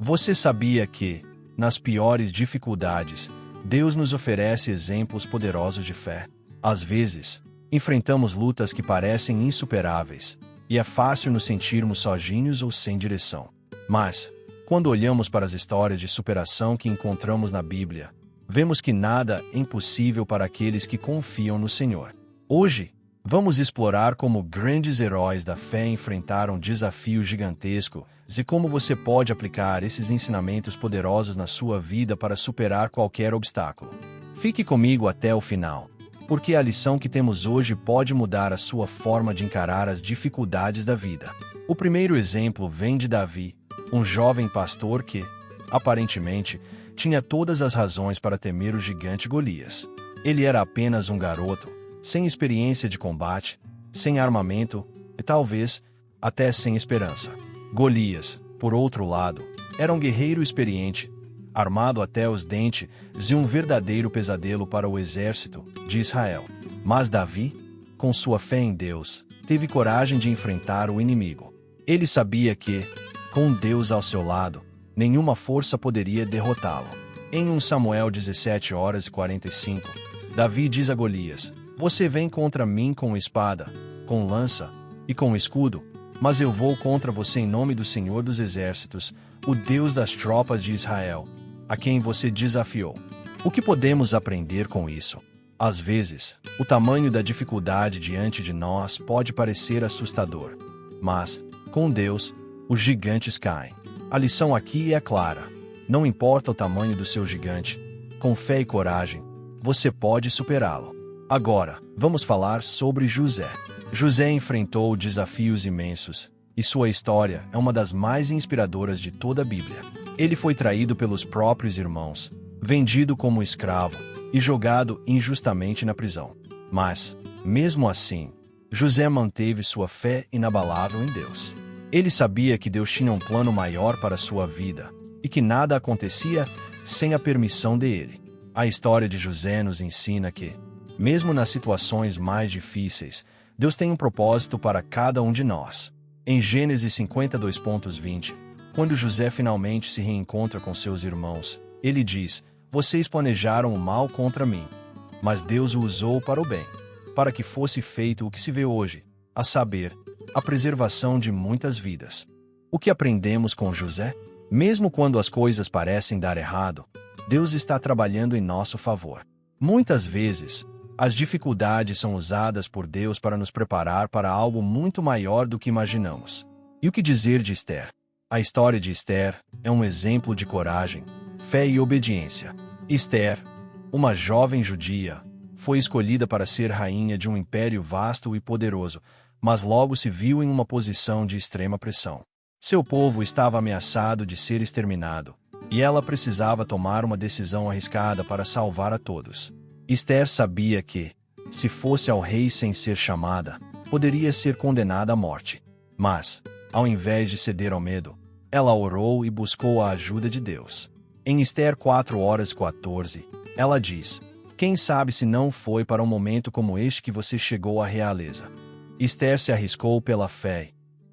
Você sabia que, nas piores dificuldades, Deus nos oferece exemplos poderosos de fé? Às vezes, enfrentamos lutas que parecem insuperáveis, e é fácil nos sentirmos sozinhos ou sem direção. Mas, quando olhamos para as histórias de superação que encontramos na Bíblia, vemos que nada é impossível para aqueles que confiam no Senhor. Hoje, vamos explorar como grandes heróis da fé enfrentaram desafios gigantescos e como você pode aplicar esses ensinamentos poderosos na sua vida para superar qualquer obstáculo. Fique comigo até o final, porque a lição que temos hoje pode mudar a sua forma de encarar as dificuldades da vida. O primeiro exemplo vem de Davi, um jovem pastor que, aparentemente, tinha todas as razões para temer o gigante Golias. Ele era apenas um garoto, sem experiência de combate, sem armamento e talvez até sem esperança. Golias, por outro lado, era um guerreiro experiente, armado até os dentes e um verdadeiro pesadelo para o exército de Israel. Mas Davi, com sua fé em Deus, teve coragem de enfrentar o inimigo. Ele sabia que, com Deus ao seu lado, nenhuma força poderia derrotá-lo. Em 1 Samuel 17:45, Davi diz a Golias: "Você vem contra mim com espada, com lança e com escudo, mas eu vou contra você em nome do Senhor dos Exércitos, o Deus das tropas de Israel, a quem você desafiou." O que podemos aprender com isso? Às vezes, o tamanho da dificuldade diante de nós pode parecer assustador, mas, com Deus, os gigantes caem. A lição aqui é clara. Não importa o tamanho do seu gigante, com fé e coragem, você pode superá-lo. Agora, vamos falar sobre José. José enfrentou desafios imensos, e sua história é uma das mais inspiradoras de toda a Bíblia. Ele foi traído pelos próprios irmãos, vendido como escravo e jogado injustamente na prisão. Mas, mesmo assim, José manteve sua fé inabalável em Deus. Ele sabia que Deus tinha um plano maior para sua vida, e que nada acontecia sem a permissão dele. A história de José nos ensina que, mesmo nas situações mais difíceis, Deus tem um propósito para cada um de nós. Em Gênesis 52:20, quando José finalmente se reencontra com seus irmãos, ele diz: "Vocês planejaram o mal contra mim, mas Deus o usou para o bem, para que fosse feito o que se vê hoje, a saber, a preservação de muitas vidas." O que aprendemos com José? Mesmo quando as coisas parecem dar errado, Deus está trabalhando em nosso favor. Muitas vezes, as dificuldades são usadas por Deus para nos preparar para algo muito maior do que imaginamos. E o que dizer de Esther? A história de Esther é um exemplo de coragem, fé e obediência. Esther, uma jovem judia, foi escolhida para ser rainha de um império vasto e poderoso, mas logo se viu em uma posição de extrema pressão. Seu povo estava ameaçado de ser exterminado, e ela precisava tomar uma decisão arriscada para salvar a todos. Esther sabia que, se fosse ao rei sem ser chamada, poderia ser condenada à morte. Mas, ao invés de ceder ao medo, ela orou e buscou a ajuda de Deus. Em Esther 4:14, ela diz: "Quem sabe se não foi para um momento como este que você chegou à realeza." Esther se arriscou pela fé.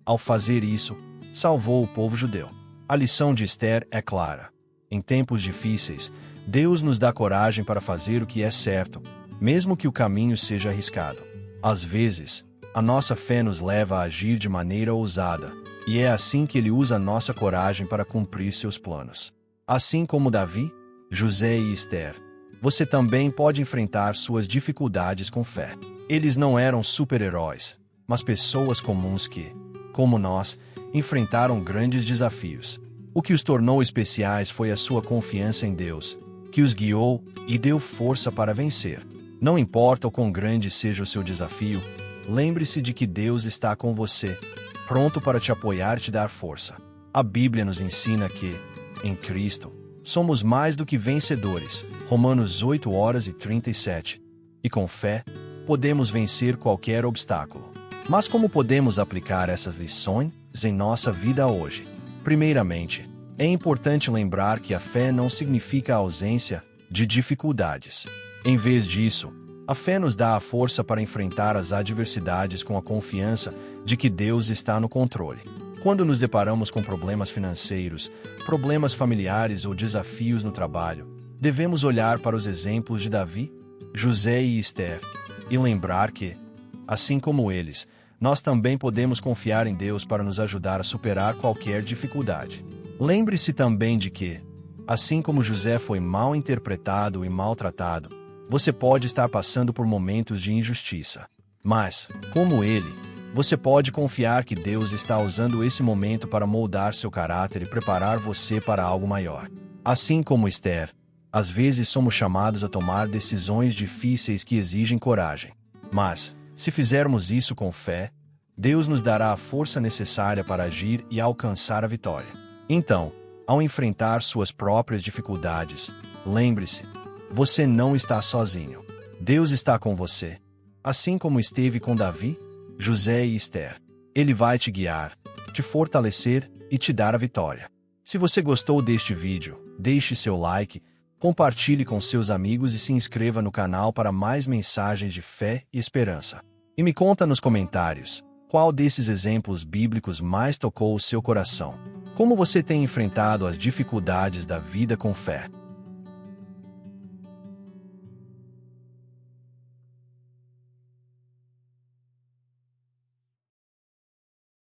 Ao fazer isso, salvou o povo judeu. A lição de Esther é clara. Em tempos difíceis, Deus nos dá coragem para fazer o que é certo, mesmo que o caminho seja arriscado. Às vezes, a nossa fé nos leva a agir de maneira ousada, e é assim que Ele usa a nossa coragem para cumprir seus planos. Assim como Davi, José e Esther, você também pode enfrentar suas dificuldades com fé. Eles não eram super-heróis, mas pessoas comuns que, como nós, enfrentaram grandes desafios. O que os tornou especiais foi a sua confiança em Deus, que os guiou e deu força para vencer. Não importa o quão grande seja o seu desafio, lembre-se de que Deus está com você, pronto para te apoiar e te dar força. A Bíblia nos ensina que, em Cristo, somos mais do que vencedores, Romanos 8:37, e com fé, podemos vencer qualquer obstáculo. Mas como podemos aplicar essas lições em nossa vida hoje? Primeiramente, é importante lembrar que a fé não significa a ausência de dificuldades. Em vez disso, a fé nos dá a força para enfrentar as adversidades com a confiança de que Deus está no controle. Quando nos deparamos com problemas financeiros, problemas familiares ou desafios no trabalho, devemos olhar para os exemplos de Davi, José e Esther e lembrar que, assim como eles, nós também podemos confiar em Deus para nos ajudar a superar qualquer dificuldade. Lembre-se também de que, assim como José foi mal interpretado e maltratado, você pode estar passando por momentos de injustiça. Mas, como ele, você pode confiar que Deus está usando esse momento para moldar seu caráter e preparar você para algo maior. Assim como Esther, às vezes somos chamados a tomar decisões difíceis que exigem coragem. Mas, se fizermos isso com fé, Deus nos dará a força necessária para agir e alcançar a vitória. Então, ao enfrentar suas próprias dificuldades, lembre-se, você não está sozinho. Deus está com você. Assim como esteve com Davi, José e Esther. Ele vai te guiar, te fortalecer e te dar a vitória. Se você gostou deste vídeo, deixe seu like, compartilhe com seus amigos e se inscreva no canal para mais mensagens de fé e esperança. E me conta nos comentários, qual desses exemplos bíblicos mais tocou o seu coração? Como você tem enfrentado as dificuldades da vida com fé?